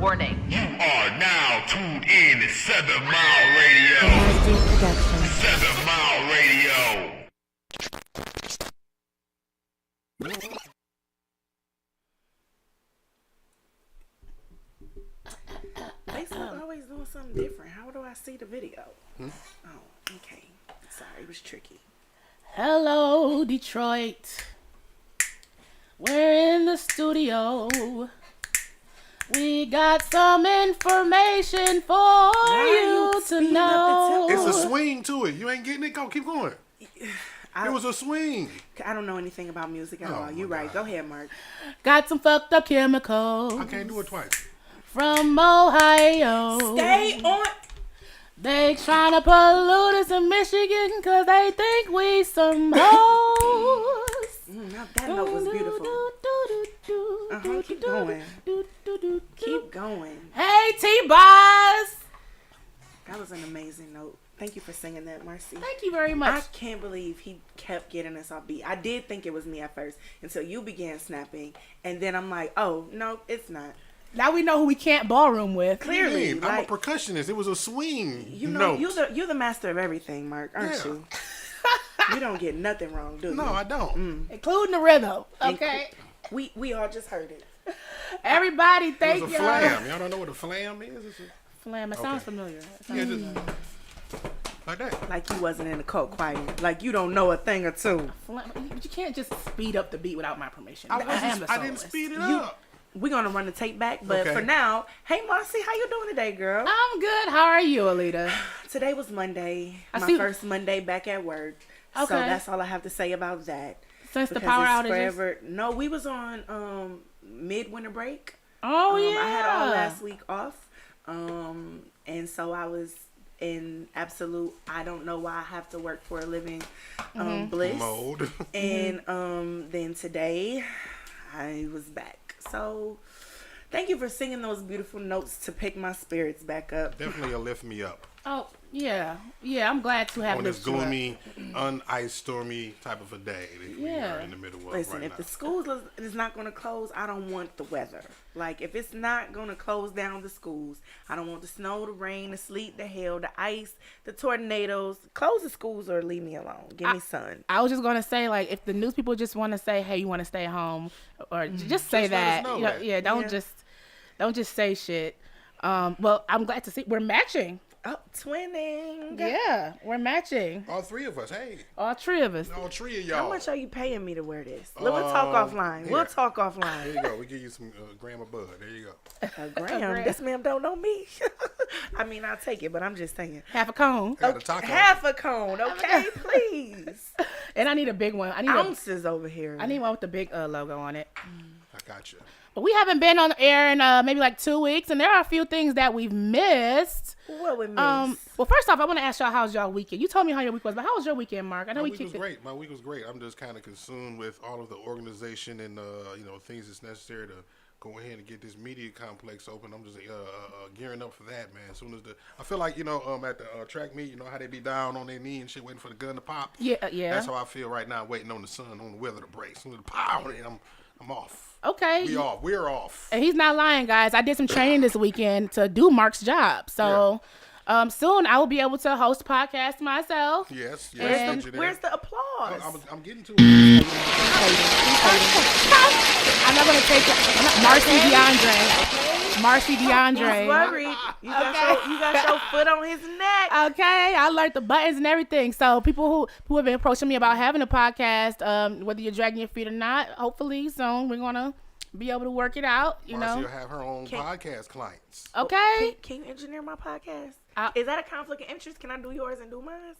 Warning. You are now tuned in to 7 Mile Radio. 7 Mile Radio. Facebook always doing something different. How do I see the video? Oh, okay. Sorry, it was tricky. Hello, Detroit. We're in the studio. We got some information for you to know. It's a swing to it. You ain't getting it? Go, keep going. It was a swing. I don't know anything about music at all. You're right. Go ahead, Mark. Got some fucked up chemicals. I can't do it twice. From Ohio. Stay on. They tryna pollute us in Michigan because they think we some hoes. That note was beautiful. Keep going. Keep going. Hey, T-Boss. That was an amazing note. Thank you for singing that, Marcy. Thank you very much. I can't believe he kept getting us off beat. I did think it was me at first until you began snapping. And then I'm like, oh, no, it's not. Now we know who we can't ballroom with. Clearly. I'm a percussionist. It was a swing. You know, you're the master of everything, Mark, aren't you? You don't get nothing wrong, do you? No, I don't. Including the rhythm. Okay. We all just heard it. Everybody, thank you. It was a flam. Y'all don't know what a flam is? Flam. It sounds familiar. Like that. Like you wasn't in the cult choir. Like you don't know a thing or two. But you can't just speed up the beat without my permission. I didn't speed it up. We're going to run the tape back, but for now, hey Marcy, how you doing today, girl? I'm good. How are you, Alita? Today was Monday. First Monday back at work. Okay. So that's all I have to say about that. Since the power outages? No, we was on mid-winter break. Oh, yeah. I had all last week off. And so I was in absolute, I don't know why I have to work for a living bliss. Mode. And then today, I was back. So, thank you for singing those beautiful notes to pick my spirits back up. Definitely a lift me up. Oh, yeah. Yeah, I'm glad to have on this gloomy, un-ice stormy type of a day that we are in the middle of Listen, if the schools is not going to close, I don't want the weather. Like, if it's not going to close down the schools, I don't want the snow, the rain, the sleet, the hail, the ice, the tornadoes. Close the schools or leave me alone. Give me sun. I was just going to say, like, if the news people just want to say, hey, you want to stay home, or just say that. Don't just say shit. Well, I'm glad to see we're matching. Oh, twinning. Yeah, we're matching. All three of us, hey. All three of us. All three of y'all. How much are you paying me to wear this? We'll talk offline. Here. We'll talk offline. There you go. We give you some gram of bud. There you go. A gram? This man don't know me. I mean, I'll take it, but I'm just saying. Half a cone. Half a cone, okay? Please. And I need a big one. I need ounces over here. I need one with the big logo on it. I got you. But we haven't been on air in maybe like 2 weeks, and there are a few things that we've missed. What we missed? Well, first off, I want to ask y'all, how's y'all weekend? You told me how your week was, but how was your weekend, Mark? I know My week was great. My week was great. I'm just kind of consumed with all of the organization and things that's necessary to go ahead and get this media complex open. I'm just gearing up for that, man. As soon as I feel like at the track meet, you know how they be down on their knee and shit, waiting for the gun to pop. Yeah. That's how I feel right now, waiting on the sun, on the weather to break. As soon as the power, I'm off. Okay. We're off. And he's not lying, guys. I did some training this weekend to do Mark's job. So soon I will be able to host a podcast myself. Yes. Where's the applause? I'm getting to it. I'm not going to take it. Marcy DeAndre. He's worried. You got your foot on his neck. Okay. I learned the buttons and everything. So people who have been approaching me about having a podcast, whether you're dragging your feet or not, hopefully soon we're going to be able to work it out. Marcy will have her own podcast clients. Okay. Can you engineer my podcast? Is that a conflict of interest? Can I do yours and do mine?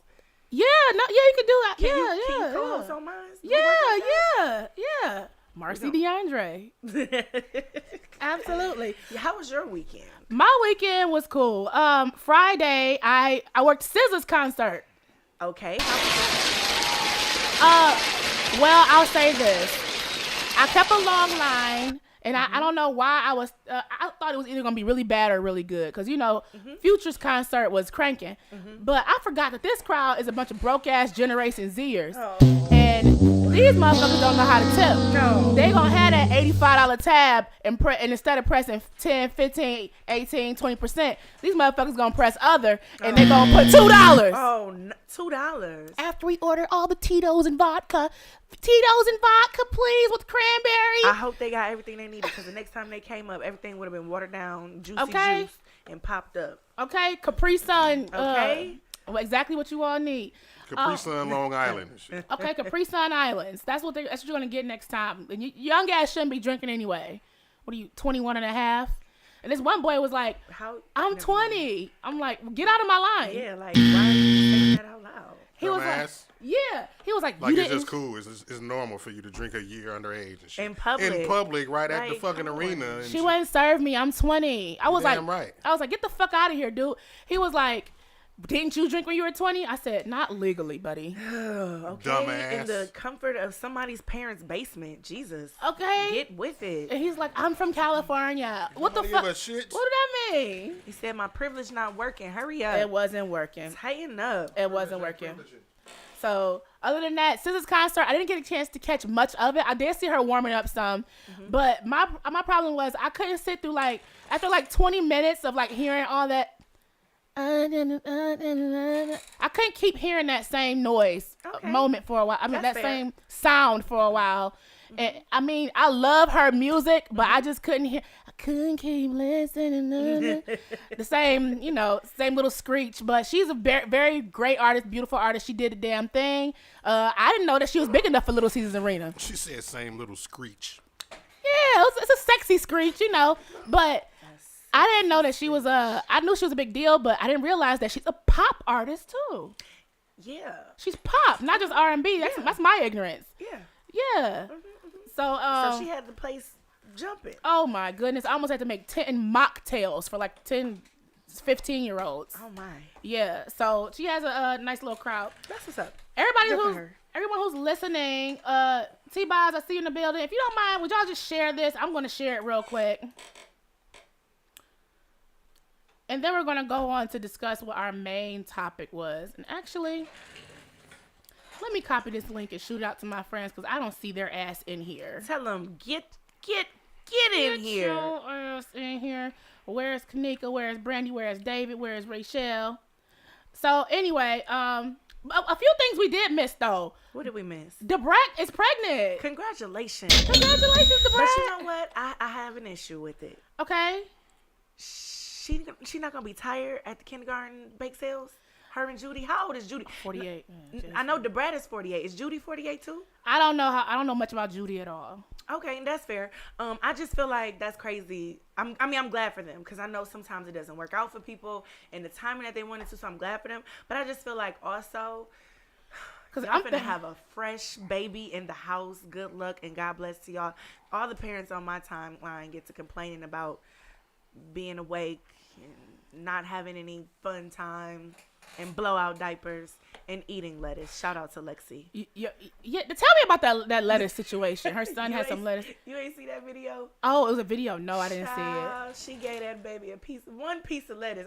Yeah. You can do that. Can you co-host on mine? Yeah. Marcy DeAndre. Absolutely. How was your weekend? My weekend was cool. Friday, I worked SZA's concert. Okay. Well, I'll say this. I kept a long line, and I don't know why I thought it was either going to be really bad or really good. Because, Future's concert was cranking. But I forgot that this crowd is a bunch of broke-ass Generation Zers. Oh. And These motherfuckers don't know how to tip. No. They gonna have that $85 tab and instead of pressing 10, 15, 18, 20%, these motherfuckers gonna press other and they gonna put $2. Oh, $2. After we order all the Tito's and vodka, please, with cranberry. I hope they got everything they needed because the next time they came up, everything would have been watered down, juicy Okay. juice, and popped up. Okay, Capri Sun. Okay. Exactly what you all need. Capri Sun, Long Island. And shit. Okay, Capri Sun Islands. That's what you're gonna get next time. And young ass shouldn't be drinking anyway. What are you, 21 and a half? And this one boy was like, I'm 20. I'm like, get out of my line. Yeah, like, why are you saying that out loud? He was like, Dumbass. yeah. He was like, Like, you it's didn't. just cool. It's normal for you to drink a year underage and shit. In public. right at the Like, fucking come on. arena. And She shit. wouldn't serve me. I'm 20. I was Damn like, right. I was like, get the fuck out of here, dude. He was like, didn't you drink when you were 20? I said, not legally, buddy. Okay, Dumbass. in the comfort of somebody's parents' basement. Jesus. Okay. Get with it. And he's like, I'm from California. What the Nobody fuck? give a shit. What did that mean? He said, my privilege not working. Hurry up. It wasn't working. Tighten up. It wasn't working. So other than that, SZA's concert, I didn't get a chance to catch much of it. I did see her warming up some, but my problem was I couldn't sit through after 20 minutes of hearing all that. I couldn't keep hearing that same noise moment for a while. I mean, That's that fair. same sound for a while. And I mean, I love her music, but I just couldn't hear. I couldn't keep listening. The same, same little screech. But she's a very, very great artist, beautiful artist. She did the damn thing. I didn't know that she was big enough for Little Caesars Arena. She said same little screech. Yeah, it's a sexy screech, But I didn't know that she was I knew she was a big deal, but I didn't realize that she's a pop artist too. Yeah. She's pop, not just R&B. That's my ignorance. Yeah. Yeah. So So she had the place jumping. oh my goodness, I almost had to make 10 mocktails for 10, 15-year-olds. Oh, my. Yeah. So she has a nice little crowd. That's what's up. Everyone who's listening, T-Boz, I see you in the building. If you don't mind, would y'all just share this? I'm going to share it real quick. And then we're going to go on to discuss what our main topic was. And actually, let me copy this link and shoot it out to my friends because I don't see their ass in here. Tell them, get in here. Your ass in here. Where's Kanika? Where's Brandy? Where's David? Where's Rachel? So anyway, a few things we did miss though. What did we miss? Debrat is pregnant. Congratulations. Congratulations, Debrat. But you know what? I have an issue with it. Okay. She not gonna be tired at the kindergarten bake sales. Her and Judy. How old is Judy? 48. I know Debrat is 48. Is Judy 48 too? I don't know much about Judy at all. Okay, and that's fair. I just feel like that's crazy. I'm glad for them because I know sometimes it doesn't work out for people and the timing that they wanted to. So I'm glad for them. But I just feel like also, because I'm gonna have a fresh baby in the house. Good luck and God bless to y'all. All the parents on my timeline get to complaining about being awake and not having any fun time and blowout diapers and eating lettuce. Shout out to Lexi. Yeah. Tell me about that lettuce situation. Her son had some lettuce. You ain't see that video? Oh, it was a video. No, I didn't see it. Child, she gave that baby one piece of lettuce.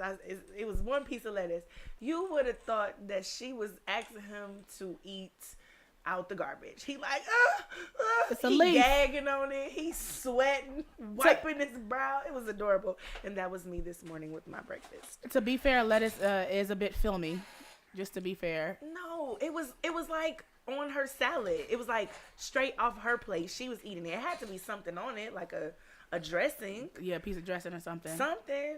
It was one piece of lettuce. You would have thought that she was asking him to eat out the garbage. He like, It's a he leaf. gagging on it. He's sweating, wiping his brow. It was adorable. And that was me this morning with my breakfast. To be fair, lettuce is a bit filmy. Just to be fair. No, it was like on her salad. It was like straight off her plate. She was eating it. It had to be something on it, like a dressing. Yeah, a piece of dressing or something. Something.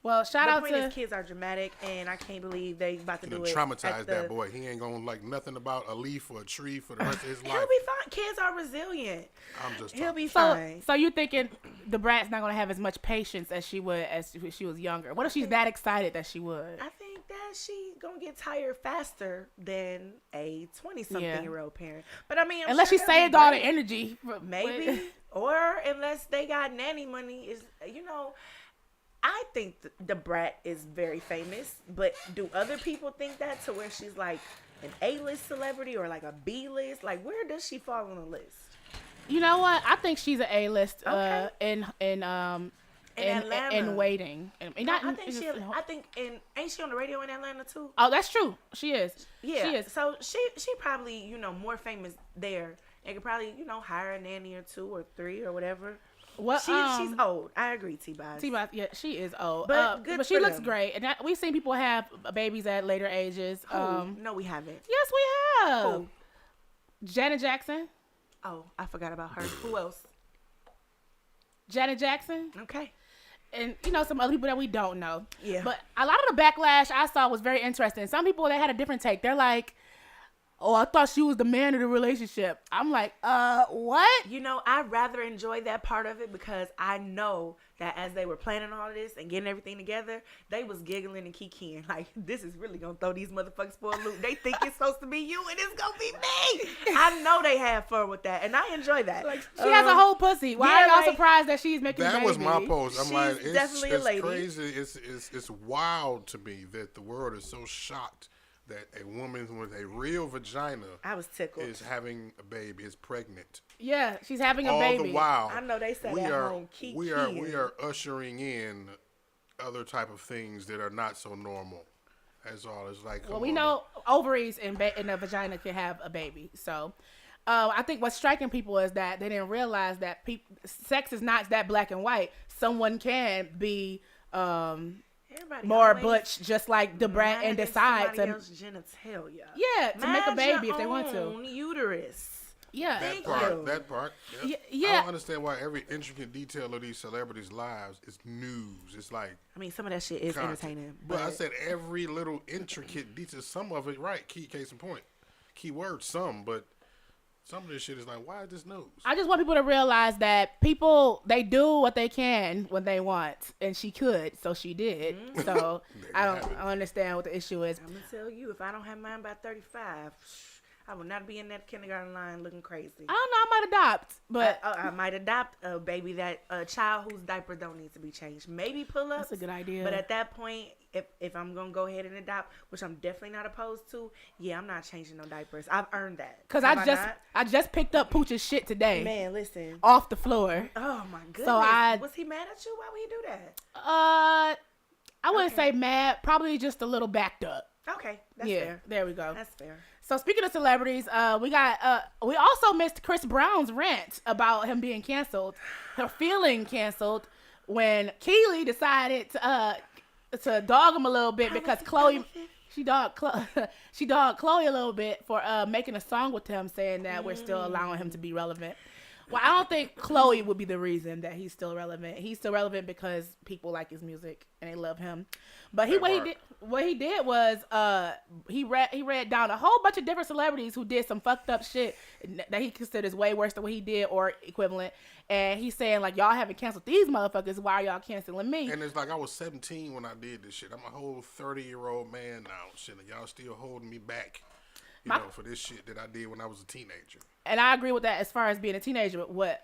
Well, shout out The point to is, kids are dramatic, and I can't believe they about to do it. Traumatize that boy. He ain't gonna like nothing about a leaf or a tree for the rest of his life. He'll be fine. Kids are resilient. I'm just He'll talking. be fine. So you thinking the brat's not gonna have as much patience as she would as she was younger? What if she's that excited that she would? I think that she gonna get tired faster than a 20-something-year-old parent. But I mean, Unless she saved all the energy. maybe, or unless they got nanny money. Is I think the brat is very famous, but do other people think that to where she's like an A-list celebrity or like a B-list? Like, where does she fall on the list? You know what? I think she's an A-list Okay. in Atlanta. in waiting. And not, I think ain't she on the radio in Atlanta too? Oh, that's true. She is. Yeah. She is. So she probably more famous there and could probably, hire a nanny or 2 or 3 or whatever. What? She's old. I agree, T-Boz. T-Boz, yeah, she is old. But good but she for looks them. great. And we've seen people have babies at later ages. No, we haven't. Yes, we have. Who? Janet Jackson. Oh, I forgot about her. Who else? Janet Jackson. Okay. And, some other people that we don't know. Yeah. But a lot of the backlash I saw was very interesting. Some people, they had a different take. They're like, oh, I thought she was the man of the relationship. I'm like, what? I rather enjoy that part of it because I know that as they were planning all of this and getting everything together, they was giggling and kikiing. Like, this is really going to throw these motherfuckers for a loop. They think it's supposed to be you and it's going to be me. I know they have fun with that, and I enjoy that. Like, she has a whole pussy. Why are y'all surprised that she's making a baby? That was my post. I'm She's like, definitely a it's lady. crazy. It's wild to me that the world is so shocked that a woman with a real vagina I was tickled. is having a baby, is pregnant. Yeah, she's having a All baby. the while, I know they said we at are home, we are ushering in other type of things that are not so normal. That's all. It's like, Well, we know ovaries and a vagina can have a baby. So, I think what's striking people is that they didn't realize that sex is not that black and white. Someone can be Everybody more always butch, just like Debrat, and decide to make a baby if they want to. Own uterus. Yeah, That part. Yep. Yeah. I don't understand why every intricate detail of these celebrities' lives is news. It's like, I mean, some of that shit is content. entertaining. But I said every little intricate detail. Some of it, right? Case in point. Key word, some, but some of this shit is like, why is this news? I just want people to realize that people, they do what they can when they want, and she could, so she did. So I don't understand what the issue is. I'm gonna tell you, if I don't have mine by 35, I will not be in that kindergarten line looking crazy. I don't know. I might adopt, but I might adopt a baby a child whose diaper don't need to be changed. Maybe pull up. that's a good idea. But at that point, if I'm gonna go ahead and adopt, which I'm definitely not opposed to, yeah, I'm not changing no diapers. I've earned that. Because I just picked up Pooch's shit today. Man, listen. Off the floor. Oh my goodness. So was he mad at you? Why would he do that? I wouldn't say mad. Probably just a little backed up. Okay, that's Yeah, fair. there we go. That's fair. So speaking of celebrities, we also missed Chris Brown's rant about him being canceled, her feeling canceled when Keely decided to dog him a little bit because Chloe, she dogged Chloe a little bit for making a song with him, saying that we're still allowing him to be relevant. Well, I don't think Chloe would be the reason that he's still relevant. He's still relevant because people like his music and they love him. But what he did was he read down a whole bunch of different celebrities who did some fucked up shit that he considers way worse than what he did or equivalent. And he's saying, like, y'all haven't canceled these motherfuckers. Why are y'all canceling me? And it's like I was 17 when I did this shit. I'm a whole 30-year-old man now. Shit, and y'all still holding me back, for this shit that I did when I was a teenager. And I agree with that as far as being a teenager. What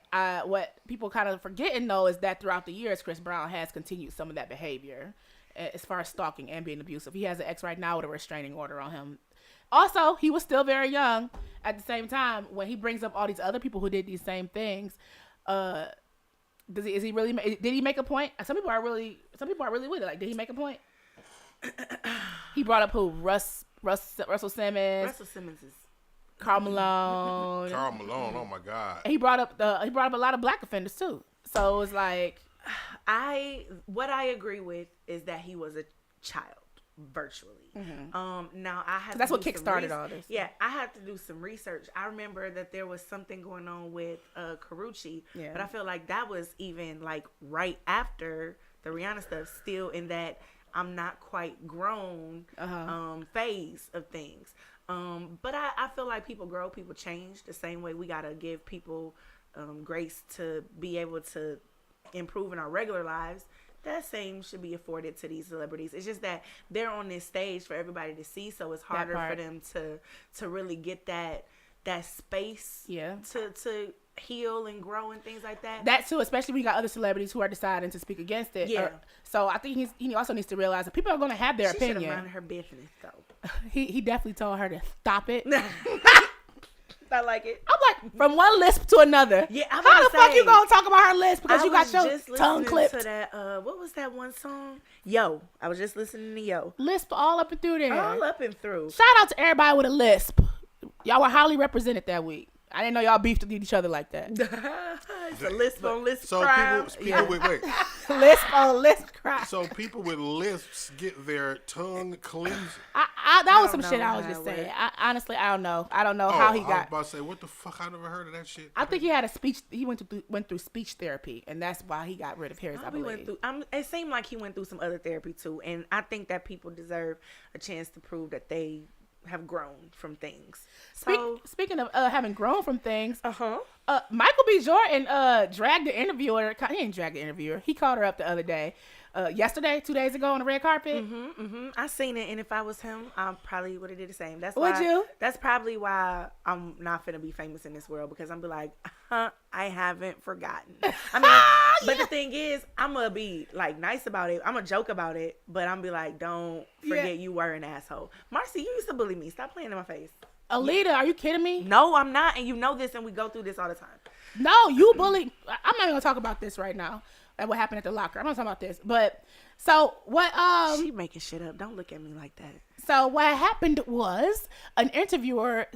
people kind of forgetting, though, is that throughout the years, Chris Brown has continued some of that behavior as far as stalking and being abusive. He has an ex right now with a restraining order on him. Also, he was still very young at the same time when he brings up all these other people who did these same things. Did he make a point? Some people are really with it. Like, did he make a point? He brought up who? Russell Simmons. Russell Simmons is Karl Malone. Karl Malone, oh my God. And he brought up a lot of black offenders too. So it's like, what I agree with is that he was a child virtually. Now I have that's what kickstarted all this. Yeah, I had to do some research. I remember that there was something going on with Karrueche, but I feel like that was even like right after the Rihanna stuff, still in that I'm not quite grown phase of things. But I feel like people grow, people change. The same way we gotta give people grace to be able to improve in our regular lives. That same should be afforded to these celebrities. It's just that they're on this stage for everybody to see, so it's harder for them to really get that space to heal and grow and things like that. That too, especially when you got other celebrities who are deciding to speak against it. Yeah. So I think he also needs to realize that people are going to have their opinion. She should have minded her business though. He definitely told her to stop it. I like it. I'm like, from one lisp to another. Yeah, how the fuck you gonna talk about her lisp because you got your just tongue clipped? To that, what was that one song? Yo, I was just listening to Yo. Lisp all up and through there. All up and through. Shout out to everybody with a lisp. Y'all were highly represented that week. I didn't know y'all beefed with each other like that. It's a lisp on lisp So crime. people with wait. Lisp on lisp cry. So people with lisps get their tongue cleaved. That was don't some shit know I was how just it saying. works. Honestly, I don't know. I don't know how he I was got. about to say, what the fuck? I never heard of that shit. I think he had a speech. He went through speech therapy, and that's why he got rid of Harris. I He believe. went through. It seemed like he went through some other therapy too, and I think that people deserve a chance to prove that they have grown from things. So, Speaking of having grown from things, uh-huh. Michael B. Jordan dragged the interviewer. He ain't dragged the interviewer. He called her up the other day, yesterday, 2 days ago on the red carpet. I seen it, and if I was him, I probably would have did the same. That's Would why. you? That's probably why I'm not finna be famous in this world, because I'm be like, I haven't forgotten. I mean, but the thing is, I'm gonna be like nice about it. I'm gonna joke about it, but I'm be like, don't forget you were an asshole. Marcy, you used to bully me. Stop playing in my face. Alita, are you kidding me? No, I'm not, and you know this, and we go through this all the time. No, you bullied. I'm not even gonna talk about this right now. And what happened at the locker? I'm not talking about this. But so what? She making shit up. Don't look at me like that. So what happened was an interviewer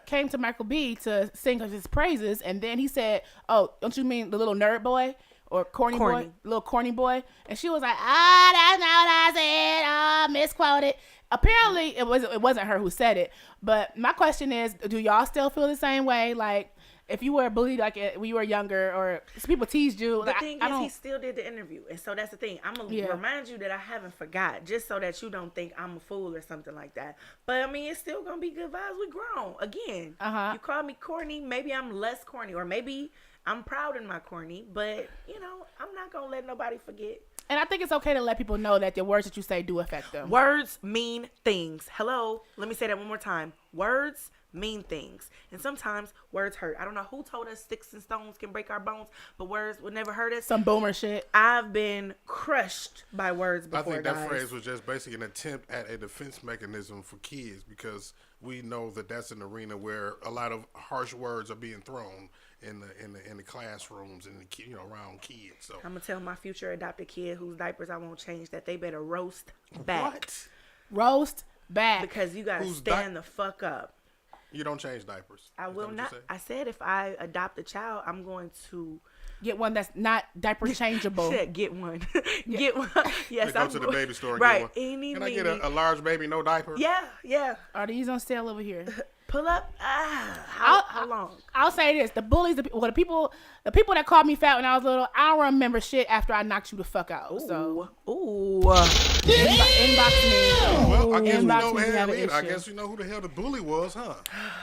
came to Michael B to sing his praises, and then he said, "Oh, don't you mean the little nerd boy or corny boy, little corny boy?" And she was like, "Ah, that's not what I said. Ah, misquoted." Apparently, it wasn't her who said it. But my question is, do y'all still feel the same way? Like, if you were bullied like when you were younger, or people teased you, The thing is, he still did the interview, and so that's the thing. I'm gonna remind you that I haven't forgot, just so that you don't think I'm a fool or something like that. But I mean, it's still gonna be good vibes. We grown again. You call me corny, maybe I'm less corny, or maybe I'm proud in my corny. But you know, I'm not gonna let nobody forget. And I think it's okay to let people know that the words that you say do affect them. Words mean things. Hello, let me say that one more time. Words mean things, and sometimes words hurt. I don't know who told us sticks and stones can break our bones, but words would never hurt us. Some boomer shit. I've been crushed by words before. I think that guys. phrase was just basically an attempt at a defense mechanism for kids, because we know that that's an arena where a lot of harsh words are being thrown in the classrooms and around kids. So I'm gonna tell my future adopted kid whose diapers I won't change that they better roast back. What? Roast back. Because you gotta stand the fuck up. You don't change diapers. I will not. I said if I adopt a child, I'm going to get one that's not diaper changeable. Get one. Get one. Yes, go to the baby store and right. get one. Can I get a large baby, no diaper? Yeah. Are these on sale over here? Pull up. How long? I'll say this: the bullies, the people that called me fat when I was little, I don't remember shit after I knocked you the fuck out. Ooh. Inbox me. Well, I guess we Inbox know. me if you have an I issue. guess we know who the hell the bully was, huh?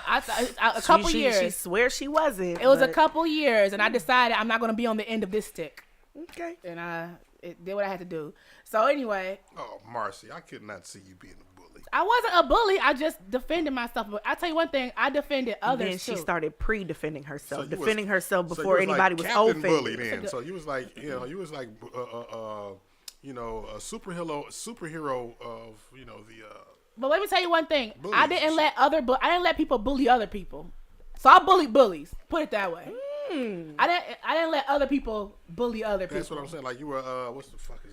A couple years. She swears she wasn't. It was a couple years, and I decided I'm not going to be on the end of this stick. Okay. And it did what I had to do. So anyway. Oh, Marcy, I could not see you being a bully. I wasn't a bully. I just defended myself. But I tell you one thing, I defended others then she too. started pre-defending herself, So defending herself so before you anybody was Captain offended. Bully then. So you was like, a superhero of the. But let me tell you one thing. Bullies. I didn't let people bully other people. So I bullied bullies. Put it that way. I didn't let other people bully other people. That's what I'm saying. Like you were, what's the fuck is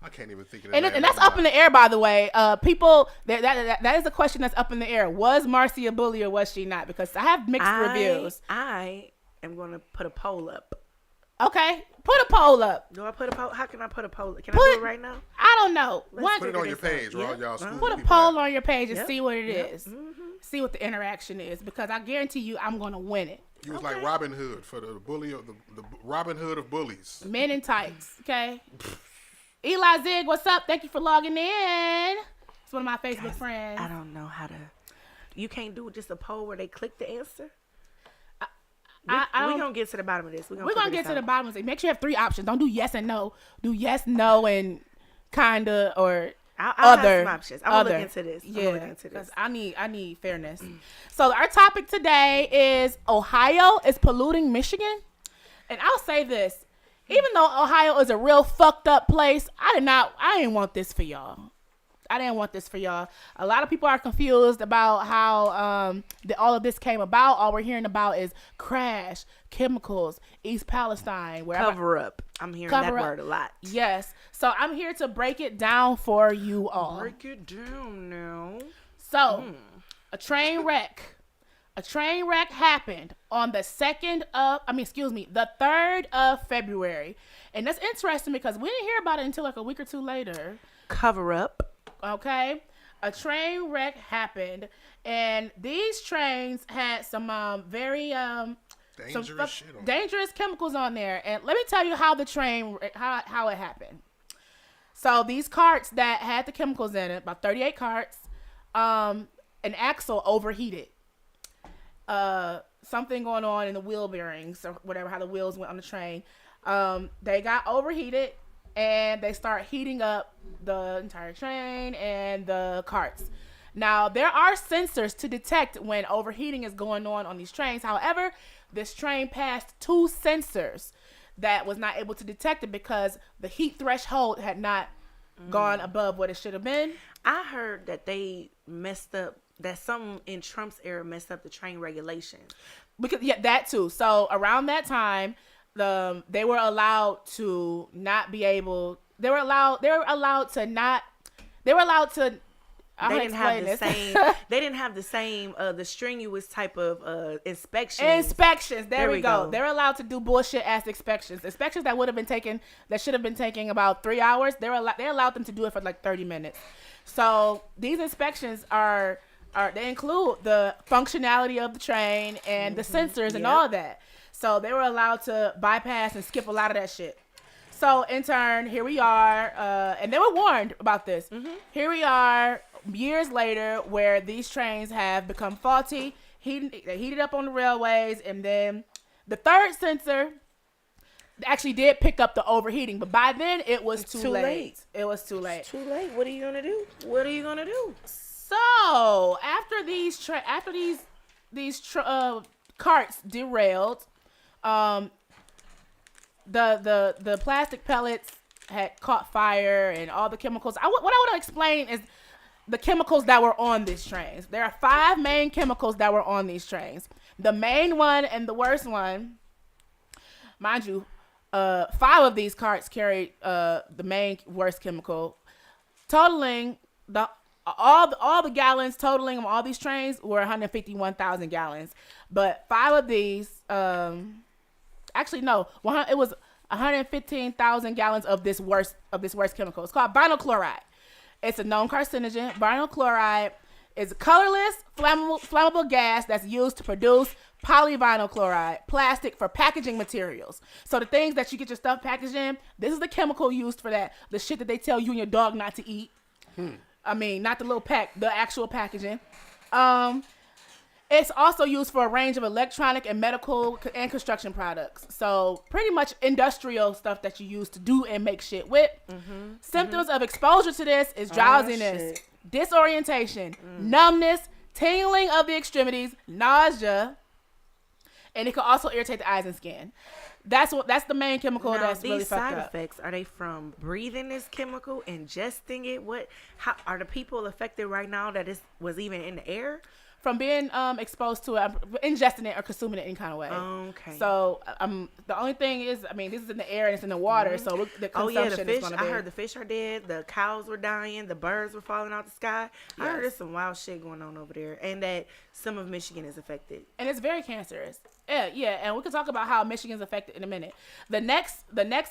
I can't even think of it. And that's up in the air, by the way. People, that is a question that's up in the air. Was Marcy a bully or was she not? Because I have mixed reviews. I am going to put a poll up. Okay, put a poll up. Do I put a poll? How can I put a poll? Can I do it right now? I don't know. Put it on your page, Yeah. all y'all school Put a people poll that- on your page and Yep. see what it Yep. is. See what the interaction is, because I guarantee you I'm going to win it. You was like Robin Hood for the bully of the Robin Hood of bullies. Men in tights, okay? Eli Zig, what's up? Thank you for logging in. It's one of my Facebook friends. I don't know how to. You can't do just a poll where they click the answer. We're going to get to the bottom of this. We're going to get to the bottom of it. Make sure you have 3 options. Don't do yes and no. Do yes, no, and kinda, or I'll other. have some options. I'm going to other. look into this. Yeah, because I need fairness. So our topic today is Ohio is polluting Michigan. And I'll say this. Even though Ohio is a real fucked up place, I didn't want this for y'all. I didn't want this for y'all. A lot of people are confused about how all of this came about. All we're hearing about is crash, chemicals, East Palestine. Cover up. I'm hearing that word a lot. Yes. So I'm here to break it down for you all. Break it down now. So, a train wreck A train wreck happened on the 3rd of February. And that's interesting because we didn't hear about it until like a week or two later. Cover up. Okay. A train wreck happened, and these trains had some very dangerous chemicals on there. And let me tell you how the train how it happened. So these carts that had the chemicals in it, about 38 carts, an axle overheated. Something going on in the wheel bearings or whatever, how the wheels went on the train. They got overheated, and they start heating up the entire train and the carts. Now, there are sensors to detect when overheating is going on these trains. However, this train passed 2 sensors that was not able to detect it because the heat threshold had not gone above what it should have been. I heard that they messed up, that something in Trump's era messed up the train regulations. Because that too. So around that time, they were allowed to not be able. They were allowed to. They didn't have the same. They didn't have the same. The strenuous type of inspections. There we go. They're allowed to do bullshit ass inspections. Inspections that should have been taking about 3 hours. They allowed them to do it for like 30 minutes. So these inspections they include the functionality of the train and the sensors and all of that. So they were allowed to bypass and skip a lot of that shit. So in turn, here we are, and they were warned about this. Here we are years later where these trains have become faulty, they heated up on the railways, and then the third sensor actually did pick up the overheating, but by then it was too late. It was too late. It's too late. What are you gonna do? So after these carts derailed, the plastic pellets had caught fire and all the chemicals. What I want to explain is the chemicals that were on these trains. There are 5 main chemicals that were on these trains. The main one and the worst one, mind you, 5 of these carts carried the main worst chemical, totaling all the gallons totaling on all these trains were 151,000 gallons. But 5 of these, actually no, it was 115,000 gallons of this worst chemical. It's called vinyl chloride. It's a known carcinogen. Vinyl chloride is a colorless, flammable gas that's used to produce polyvinyl chloride, plastic for packaging materials. So the things that you get your stuff packaged in, this is the chemical used for that. The shit that they tell you and your dog not to eat. I mean, not the little pack, the actual packaging. It's also used for a range of electronic and medical and construction products. So pretty much industrial stuff that you use to do and make shit with. Symptoms of exposure to this is drowsiness, disorientation, numbness, tingling of the extremities, nausea, and it can also irritate the eyes and skin. That's the main chemical that's really fucked up. These side effects, are they from breathing this chemical, ingesting it? How are the people affected right now that it was even in the air? From being exposed to it, ingesting it or consuming it in any kind of way. Okay. So the only thing is, I mean, this is in the air and it's in the water, so the consumption the fish. is going to be. I heard the fish are dead, the cows were dying, the birds were falling out the sky. Yes. I heard there's some wild shit going on over there, and that some of Michigan is affected. And it's very cancerous. Yeah, and we can talk about how Michigan's affected in a minute. The next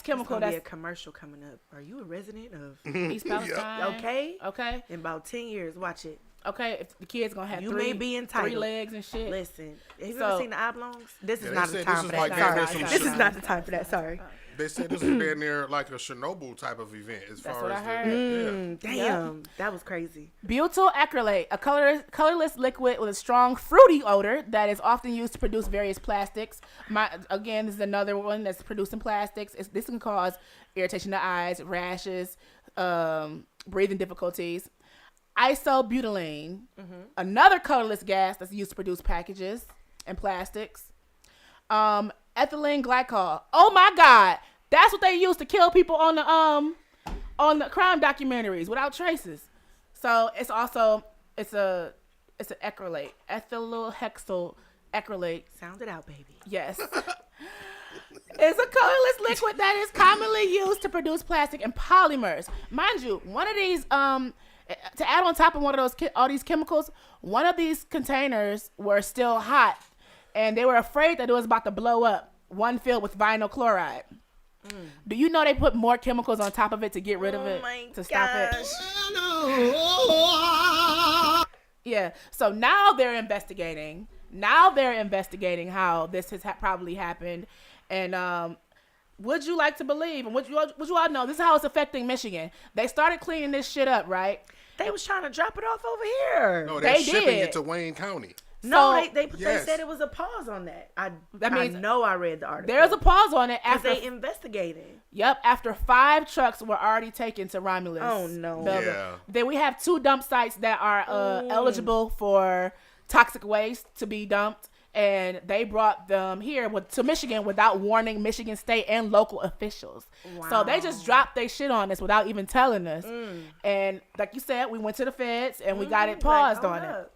chemical that's be a commercial coming up. Are you a resident of East Palestine? Okay. In about 10 years, watch it. Okay, if the kid's gonna have you may be entitled. 3 legs and shit. Listen, have you ever seen the oblongs? This is not the time for like that. Sorry. This is not the time for that. Sorry. They said this is damn near like a Chernobyl type of event as That's far what as I heard. Damn, that was crazy. Butyl acrylate, a colorless liquid with a strong fruity odor that is often used to produce various plastics. Again, this is another one that's producing plastics. This can cause irritation to the eyes, rashes, breathing difficulties. Isobutylene, another colorless gas that's used to produce packages and plastics. Ethylene glycol. Oh my God, that's what they use to kill people on the crime documentaries without traces. So it's an acrylate, ethyl hexyl acrylate. Sound it out, baby. Yes. It's a colorless liquid that is commonly used to produce plastic and polymers. Mind you, one of these To add on top of one of those all these chemicals, one of these containers were still hot, and they were afraid that it was about to blow up. One filled with vinyl chloride. Do you know they put more chemicals on top of it to get rid of it, to stop it? Yeah. So now they're investigating. Now they're investigating how this has probably happened, and would you like to believe, and would you all know, this is how it's affecting Michigan. They started cleaning this shit up, right? They was trying to drop it off over here. No, they're They shipping did. it to Wayne County. No, So- they Yes. said it was a pause on that. I means know I read the article. There's a pause on it because after. they investigated. Yep, after 5 trucks were already taken to Romulus. Oh, no. Belgium. Yeah. Then we have 2 dump sites that are eligible for toxic waste to be dumped, and they brought them here to Michigan without warning Michigan state and local officials. So they just dropped their shit on us without even telling us. And like you said, we went to the feds and we got it paused Like, on hold it. up.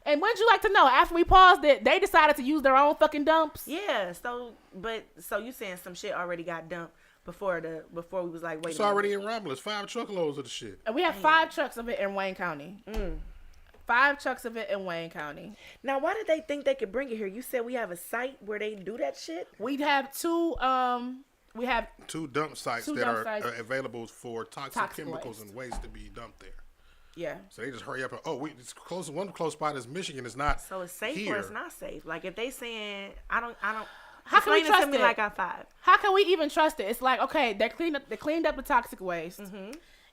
And wouldn't you like to know, after we paused it, they decided to use their own fucking dumps? Yeah. So you saying some shit already got dumped before we was like, wait. It's a minute. already in Romulus. 5 truckloads of the shit. And we have 5 trucks of it in Wayne County. 5 trucks of it in Wayne County. Now, why did they think they could bring it here? You said we have a site where they do that shit. We have 2 2 dump sites Two that dump are sites. available for toxic Toxic chemicals waste. and waste to be dumped there. yeah. So they just hurry up and it's close. One close spot is Michigan. It's not. So it's safe here. or it's not safe. Like if they saying I don't. How can we explain it trust to me it? like I 5. How can we even trust it? It's like, okay, they cleaned up the toxic waste,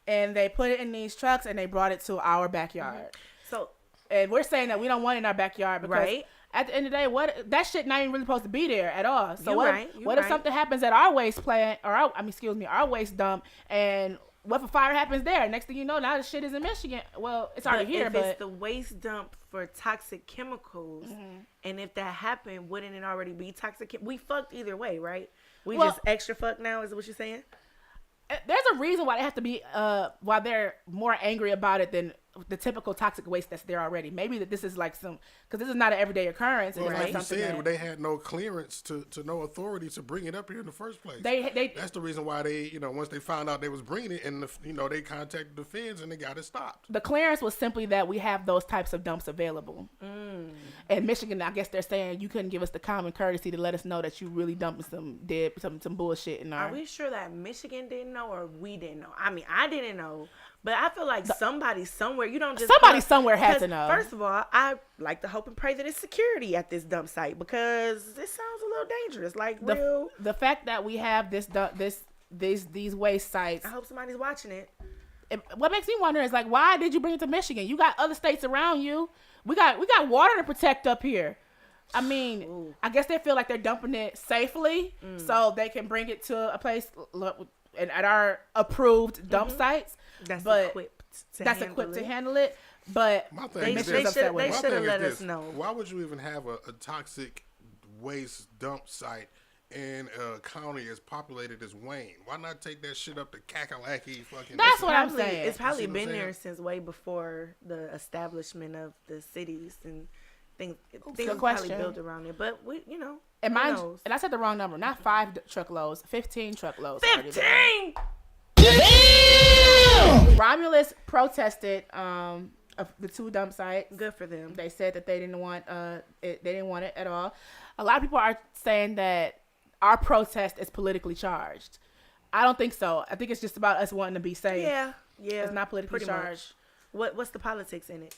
and they put it in these trucks and they brought it to our backyard. So And we're saying that we don't want it in our backyard because Right. at the end of the day, that shit not even really supposed to be there at all. So You what? right, you What if right. something happens at our waste plant or our waste dump, and what if a fire happens there? Next thing you know, now the shit is in Michigan. Well, it's already here, if but it's the waste dump for toxic chemicals, and if that happened, wouldn't it already be toxic? We fucked either way, right? We Well- just extra fucked now. Is what you're saying? there's a reason why they have to be why they're more angry about it than the typical toxic waste that's there already. Maybe that this is like because this is not an everyday occurrence. Well, It's like you something said, that they had no clearance to no authority to bring it up here in the first place. they That's the reason why they, once they found out they was bringing it, and they contacted the feds and they got it stopped. the clearance was simply that we have those types of dumps available. And Michigan, I guess they're saying you couldn't give us the common courtesy to let us know that you really dumping some bullshit in our. Are we sure that Michigan didn't know or we didn't know? I mean, I didn't know, but I feel like somebody somewhere. You don't just Somebody somewhere had 'cause to know. First of all, I like to hope and pray that it's security at this dump site because this sounds a little dangerous. Like real. the fact that we have these waste sites. I hope somebody's watching it. What makes me wonder is like, why did you bring it to Michigan? You got other states around you. We got water to protect up here. I mean, I guess they feel like they're dumping it safely, so they can bring it to a place and at our approved dump sites. That's but equipped to that's handle equipped to it. handle it. But My They- thing they is should- this. they My should have thing let is us this. know. Why would you even have a toxic waste dump site in a county as populated as Wayne? Why not take that shit up to Kakalaki? Fucking. That's what I'm Probably- saying. It's probably You see what I'm been there saying? since way before the establishment of the cities and things. Things good were probably question. built around it, but and who mine, knows? and I said the wrong number, not 5 truckloads, 15 truckloads. already there. 15. Romulus protested of the 2 dump sites. Good for them. They said that they didn't want it. They didn't want it at all. A lot of people are saying that our protest is politically charged. I don't think so. I think it's just about us wanting to be safe. Yeah. It's not politically pretty charged. much. What's the politics in it?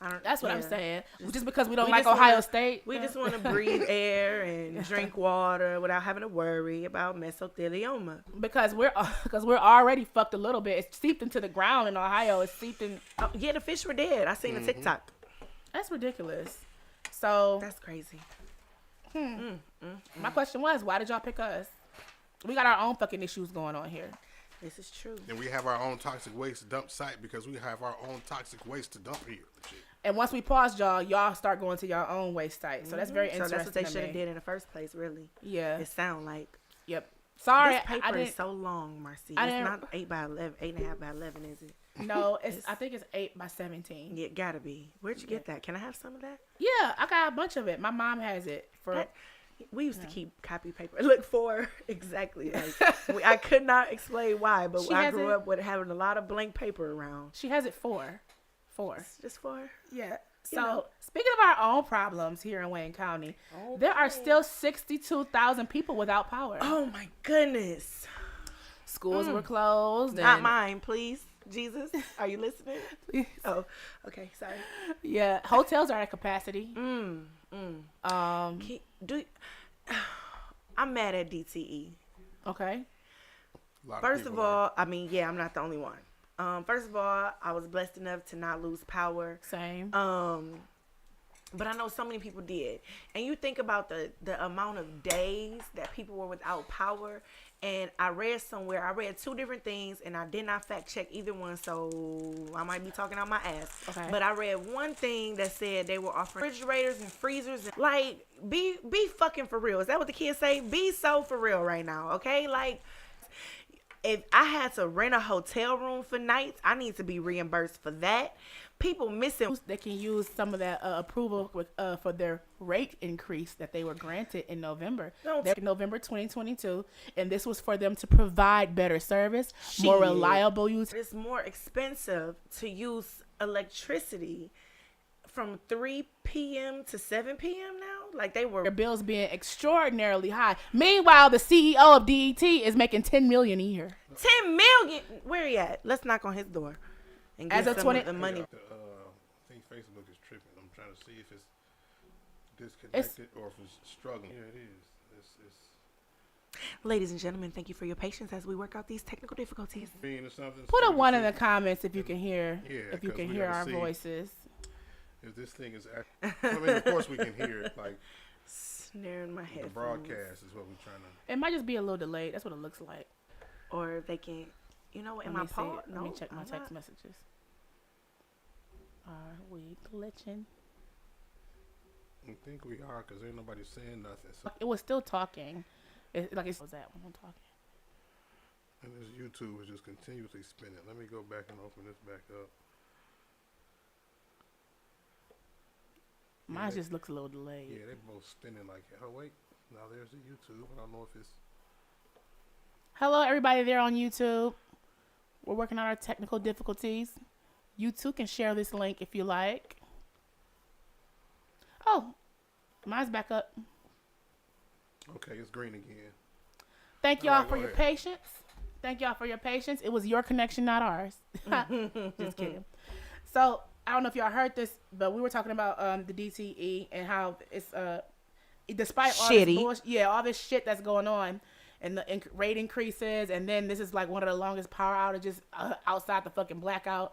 I don't. That's what I'm yeah. saying. Just because we don't We like just Ohio wanna- State. We just want to breathe air and drink water without having to worry about mesothelioma. because we're already fucked a little bit. It's seeped into the ground in Ohio. It's seeped in. Oh, yeah, the fish were dead. I seen a TikTok. That's ridiculous. So That's crazy. my question was, why did y'all pick us? We got our own fucking issues going on here. This is true. And we have our own toxic waste dump site because we have our own toxic waste to dump here. Legit. And once we pause y'all start going to your own waste site. So that's very So interesting. that's what they to should have me. did in the first place, really. Yeah. It sound like. Yep. Sorry, This I paper is didn't. so long, Marcy. I It's didn't- not 8 by 11, 8.5 by 11, is it? No, I think it's 8 by 17. Yeah, it gotta be. Where'd you get that? Can I have some of that? Yeah, I got a bunch of it. My mom has it for. We used to keep copy paper. Look for exactly. Like I could not explain why, but I grew up with having a lot of blank paper around. She has it four. Just for. Yeah. So, You know. speaking of our own problems here in Wayne County, there are still 62,000 people without power. Oh my goodness. Schools were closed. Not and- mine, please. Jesus, are you listening? Please. Oh, okay. Sorry. Yeah, hotels are at capacity. I'm mad at DTE. Okay. A lot First of people all, I mean, yeah, I'm not the only one. First of all, I was blessed enough to not lose power. Same. But I know so many people did. And you think about the amount of days that people were without power. And I read two different things, and I did not fact check either one, so I might be talking out my ass. Okay. But I read one thing that said they were offering refrigerators and freezers. And, like, be fucking for real. Is that what the kids say? Be so for real right now, okay? Like, if I had to rent a hotel room for nights, I need to be reimbursed for that. People missing. They can use some of that approval for their rate increase that they were granted in November. November 2022, and this was for them to provide better service, more reliable use. It's more expensive to use electricity from 3 p.m. to 7 p.m. now. Like they were. Their bills being extraordinarily high. Meanwhile, the CEO of DET is making $10 million a year. 10 million. Where he at? Let's knock on his door. And As get of some 20 of the money. I think Facebook is tripping. I'm trying to see if it's disconnected or if it's struggling. Yeah, it is. Ladies and gentlemen, thank you for your patience as we work out these technical difficulties. Put a 1 in the comments if you can hear. Yeah, if you 'cause can we hear gotta our see. voices. If this thing is, I mean, of course we can hear it. Like Snaring my head. the broadcast is what we're trying to. It might just be a little delayed. That's what it looks like. Or they can, you know, in Let my me see. phone. Let me check my text messages. Are we glitching? I think we are because ain't nobody saying nothing. So, It was still talking. What was that when I'm talking? and this YouTube is just continuously spinning. Let me go back and open this back up. Mine just looks a little delayed. Yeah, they're both spinning like. Oh wait, now there's the YouTube. I don't know if it's. Hello, everybody there on YouTube. We're working on our technical difficulties. You too can share this link if you like. Oh, mine's back up. Okay, it's green again. Thank y'all Alright, for go your ahead. patience. Thank y'all for your patience. It was your connection, not ours. Just kidding. So, I don't know if y'all heard this, but we were talking about the DTE and how it's despite all Shitty. this bullshit, all this shit that's going on and the rate increases, and then this is like one of the longest power outages outside the fucking blackout,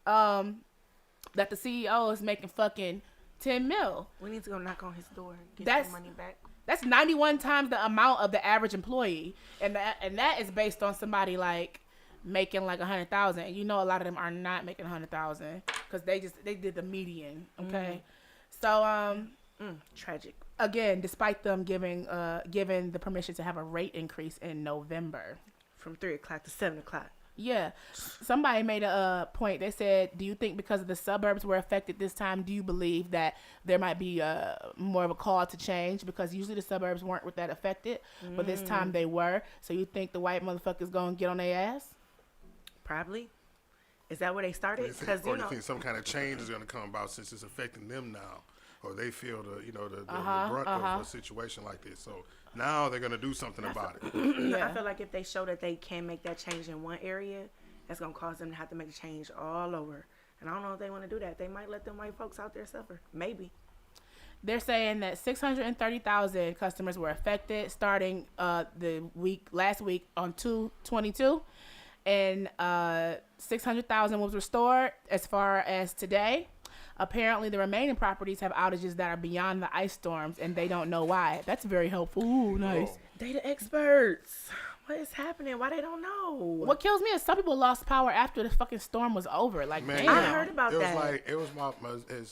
that the CEO is making fucking 10 mil. We need to go knock on his door and get That's- some money back. That's 91 times the amount of the average employee, and that is based on somebody like making like 100,000. And you know, a lot of them are not making 100,000 because they did the median. Okay, so Tragic. again, despite them given the permission to have a rate increase in November. From 3 o'clock to 7 o'clock. Yeah, somebody made a point. They said, do you think because of the suburbs were affected this time, do you believe that there might be more of a call to change? Because usually the suburbs weren't with that affected, but this time they were. So you think the white motherfuckers going to get on their ass? Probably. Is that where they started? Because Or you do know, you think some kind of change is going to come about since it's affecting them now, or they feel the brunt of a situation like this? So now they're going to do something about it. I feel like if they show that they can make that change in one area, that's gonna cause them to have to make a change all over. And I don't know if they want to do that. They might let them white folks out there suffer. Maybe. They're saying that 630,000 customers were affected starting last week on 2/22, and 600,000 was restored as far as today. Apparently, the remaining properties have outages that are beyond the ice storms, and they don't know why. That's very helpful. Ooh, nice. Oh. They the experts. What is happening? Why they don't know? What kills me is some people lost power after the fucking storm was over. Like, Man, damn. I heard about it was that. like it was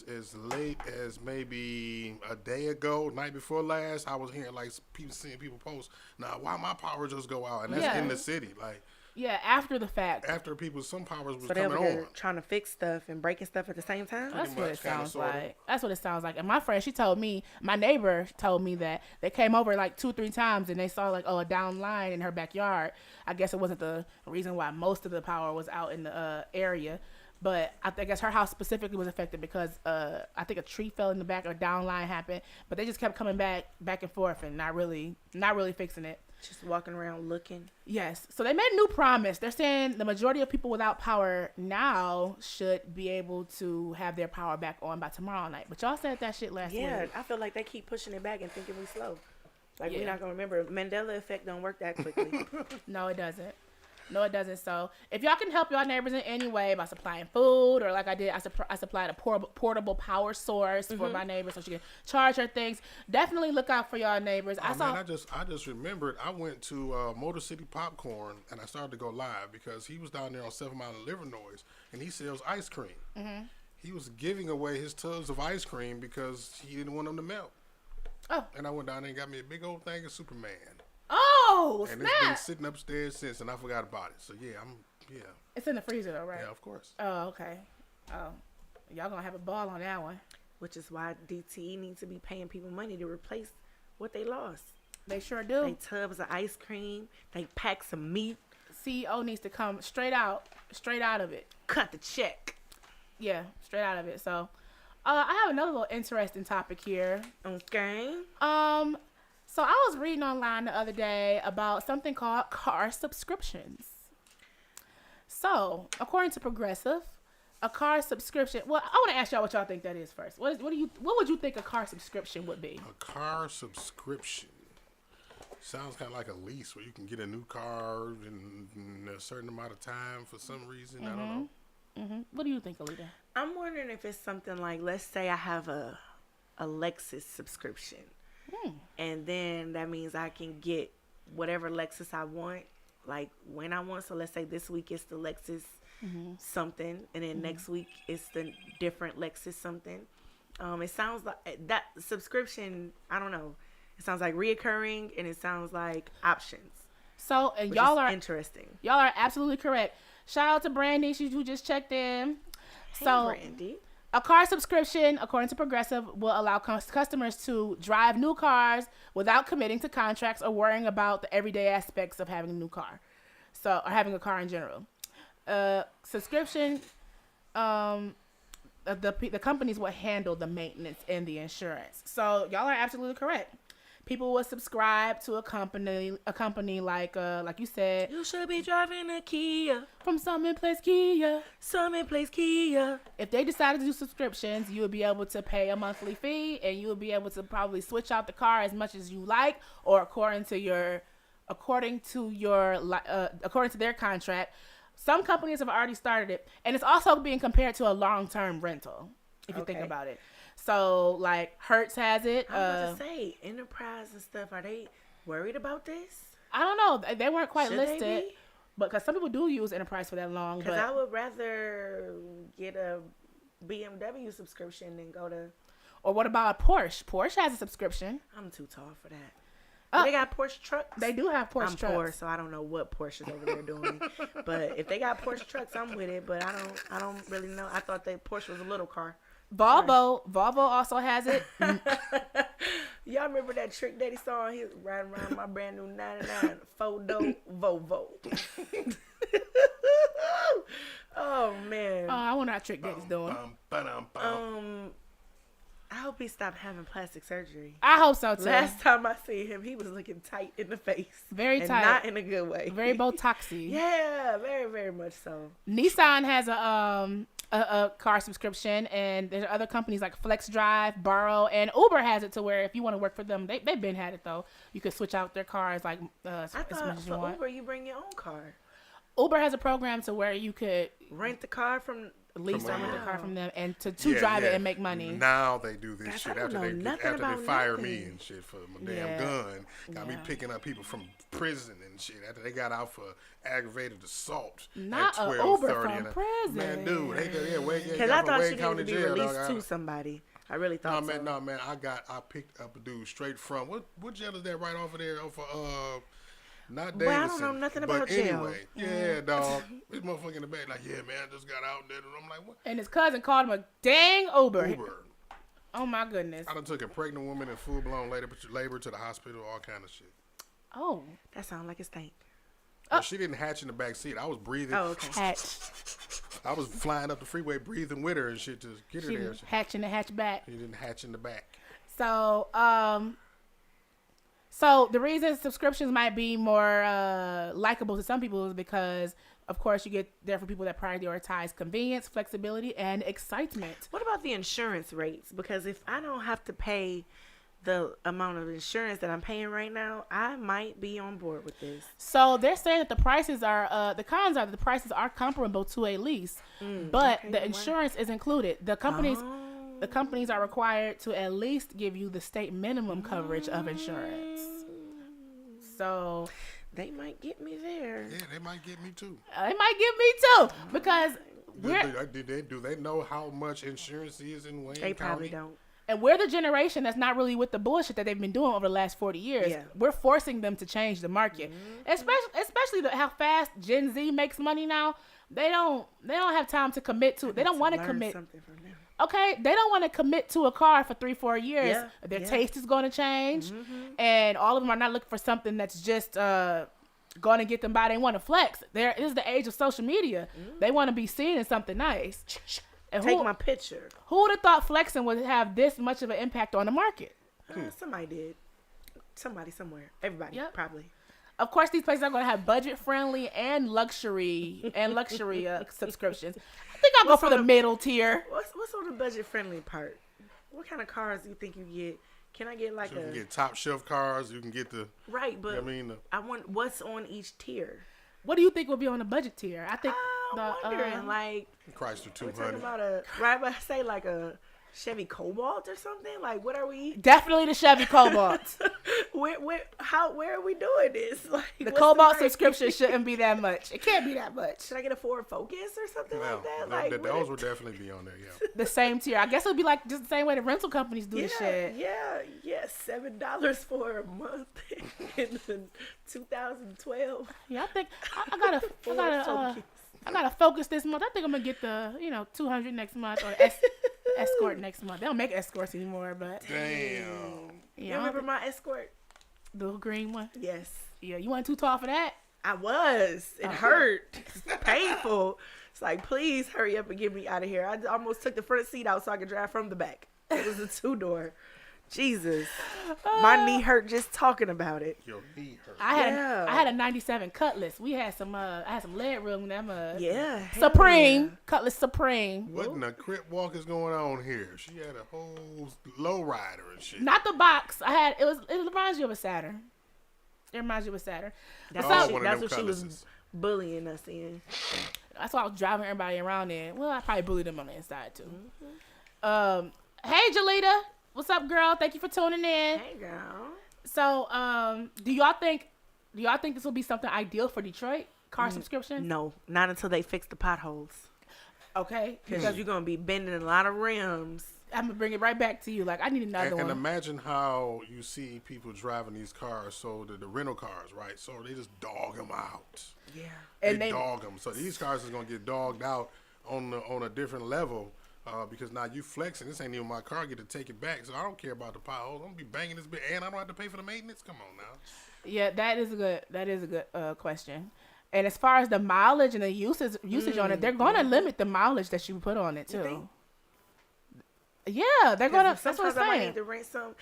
as late as maybe a day ago, night before last. I was hearing like seeing people post, "Now, why my power just go out?" And that's Yeah. in the city. Like, Yeah, after the fact. After some powers was So they coming were on. trying to fix stuff and breaking stuff at the same time. That's what much, it kinda, sounds sorta. like. That's what it sounds like. And my friend, my neighbor told me that they came over like 2-3 times and they saw like a down line in her backyard. I guess it wasn't the reason why most of the power was out in the area, but I guess her house specifically was affected because I think a tree fell in the back or down line happened. But they just kept coming back and forth and not really fixing it. Just walking around looking. Yes. So they made a new promise. They're saying the majority of people without power now should be able to have their power back on by tomorrow night. But y'all said that shit last Yeah, week. I feel like they keep pushing it back and thinking we slow. Like Yeah. we're not gonna remember. Mandela effect don't work that quickly. No, it doesn't. No, it doesn't. So if y'all can help your neighbors in any way by supplying food, or like I did, I supplied a portable power source for my neighbor so she can charge her things. Definitely look out for y'all neighbors. Oh, man, I just remembered I went to Motor City Popcorn and I started to go live because he was down there on 7 Mile and Livernois and he sells ice cream. Mm-hmm. He was giving away his tubs of ice cream because he didn't want them to melt. Oh. And I went down there and got me a big old thing of Superman. Oh, And snap. it's been sitting upstairs since, and I forgot about it. So yeah, It's in the freezer though, right? yeah, of course. Oh, okay. Oh, y'all gonna have a ball on that one. Which is why DTE needs to be paying people money to replace what they lost. They sure do. They tubs of ice cream. They packs of meat. CEO needs to come straight out of it. Cut the check. Yeah, straight out of it. So, I have another little interesting topic here. Okay. So I was reading online the other day about something called car subscriptions. So, according to Progressive, a car subscription. Well, I want to ask y'all what y'all think that is first. What would you think a car subscription would be? A car subscription sounds kind of like a lease where you can get a new car in a certain amount of time for some reason. I don't know. Mm-hmm. What do you think, Alita? I'm wondering if it's something like, let's say I have a Lexus subscription. And then that means I can get whatever Lexus I want, like when I want. So let's say this week it's the Lexus something, and then next week it's the different Lexus something. It sounds like that subscription, I don't know. It sounds like reoccurring, and it sounds like options. So, and Which y'all is are interesting. Y'all are absolutely correct. Shout out to Brandy, who just checked in. Hey, So, Brandy. a car subscription, according to Progressive, will allow customers to drive new cars without committing to contracts or worrying about the everyday aspects of having a new car. So, or having a car in general. Subscription, the companies will handle the maintenance and the insurance. So, y'all are absolutely correct. People will subscribe to a company like you said, You should be driving a Kia. from Summit Place Kia. Summit Place Kia. If they decided to do subscriptions, you would be able to pay a monthly fee, and you would be able to probably switch out the car as much as you like, or according to their contract. Some companies have already started it, and it's also being compared to a long-term rental, if you think Okay. about it. So, like, Hertz has it. I was about to say, Enterprise and stuff, are they worried about this? I don't know. They weren't quite Should listed. they be? But because some people do use Enterprise for that long. Because But I would rather get a BMW subscription than go to... or what about a Porsche? Porsche has a subscription. I'm too tall for that. Oh. They got Porsche trucks? They do have Porsche I'm trucks. poor, so I don't know what Porsche is over there doing. But if they got Porsche trucks, I'm with it. But I don't really know. I thought that Porsche was a little car. Volvo also has it. Y'all remember that trick Daddy saw? He was riding around my brand new 99 four-door Volvo. Oh, man. I wonder how Trick Daddy's doing. I hope he stopped having plastic surgery. I hope so too. Last time I seen him, he was looking tight in the face. Very and tight. not in a good way. Very Botoxy. Yeah, very, very much so. Nissan has a car subscription, and there's other companies like Flex Drive, Borrow, and Uber has it to where if you want to work for them, they've been had it though. You could switch out their cars like as I much thought as you for want. Uber, you bring your own car. Uber has a program to where you could Rent the car from... lease or rent the Wow. car from them and to drive it and make money. Now they do this Guys, shit I don't after know nothing they about fire nothing. me and shit for my Yeah. damn gun. Got me Yeah. picking up people from prison and shit after they got out for aggravated assault. Not at a 12:30 Uber from and prison. Man, dude, Because I thought she needed to be released to somebody. I really No thought man, so. no man. I picked up a dude straight from what jail is that right off of there? Off of Not Boy, I Davidson. don't know nothing but about jail. anyway, yeah, dog. This motherfucker in the back, like, yeah, man, I just got out there. And I'm like, what? And his cousin called him a dang Uber. Uber. Oh my goodness. I done took a pregnant woman in full-blown labor to the hospital, all kind of shit. Oh. That sounds like a stank. But she didn't hatch in the back seat. I was breathing. Oh, okay. Hatch. I was flying up the freeway breathing with her and shit to get her She there. didn't hatch in the hatchback. She didn't hatch in the back. So, so the reason subscriptions might be more likable to some people is because, of course, you get there for people that prioritize convenience, flexibility, and excitement. What about the insurance rates? Because if I don't have to pay the amount of insurance that I'm paying right now, I might be on board with this. So they're saying that the prices are, the cons are that the prices are comparable to a lease, but okay, the well. insurance is included. The companies are required to at least give you the state minimum coverage of insurance. So They might get me there. Yeah, they might get me too. it might get me too because Do they know how much insurance is in Wayne They probably County? don't. and we're the generation that's not really with the bullshit that they've been doing over the last 40 years. Yeah. We're forcing them to change the market, especially how fast Gen Z makes money now. They don't have time to commit to. They don't want to Learn commit. something from them. Okay, they don't want to commit to a car for 3-4 years. Yeah, Their yeah. taste is going to change, and all of them are not looking for something that's just going to get them by. They want to flex. There is the age of social media. They want to be seen as something nice. And Take my picture. who would have thought flexing would have this much of an impact on the market? Somebody did. Somebody somewhere. Everybody probably. Of course, these places are going to have budget-friendly and luxury subscriptions. I think I'll go for the middle tier. What's on the budget friendly part? What kind of cars do you think you get? Can I get like So you can get top shelf cars. You can get the right? But I mean, I want what's on each tier. What do you think will be on the budget tier? I think I'm wondering like Chrysler we're talking 200. about I say like a Chevy Cobalt or something. Like what are we? definitely the Chevy Cobalt. Where are we doing this? Like The what's Cobalt right? subscription shouldn't be that much. It can't be that much. Should I get a Ford Focus or something No, like that? Like those will definitely be on there. Yeah. The same tier. I guess it would be like just the same way the rental companies do the shit. Yeah, $7 for a month in 2012. Yeah, I think I gotta focus this month. I think I'm gonna get the 200 next month or Escort next month. They don't make Escorts anymore, but Damn. You remember my Escort? the little green one. Yes. Yeah, you weren't too tall for that. I was. It hurt. It's painful. It's like, please hurry up and get me out of here. I almost took the front seat out so I could drive from the back. It was a 2-door. Jesus. My knee hurt just talking about it. Your knee hurt. I had Yeah. a 97 Cutlass. We had some I had some leg room in that mud. Yeah. hell Supreme. yeah. Cutlass Supreme. What in the crip walk is going on here? She had a whole low rider and shit. Not the box. It reminds you of a Saturn. It reminds you of a Saturn. That's, Oh, what, one of that's them what she was Cutlasses. bullying us in. That's why I was driving everybody around in. Well, I probably bullied them on the inside too. Hey, Jalita. What's up, girl? Thank you for tuning in. Hey, girl. So, do y'all think this will be something ideal for Detroit? Car subscription? No, not until they fix the potholes. Okay. Because you're going to be bending a lot of rims. I'm going to bring it right back to you. Like, I need another And one. imagine how you see people driving these cars, so the rental cars, right? So they just dog them out. Yeah. And They they- dog them. So these cars is gonna get dogged out on a different level because now you flexing. This ain't even my car. I get to take it back. So I don't care about the potholes. I'm gonna be banging this bit, and I don't have to pay for the maintenance. Come on now. Yeah, that is a good question. And as far as the mileage and the usage on it, they're going to limit the mileage that you put on it too. think? Yeah, they're going to. That's what I'm Sometimes I might saying. need to rent some.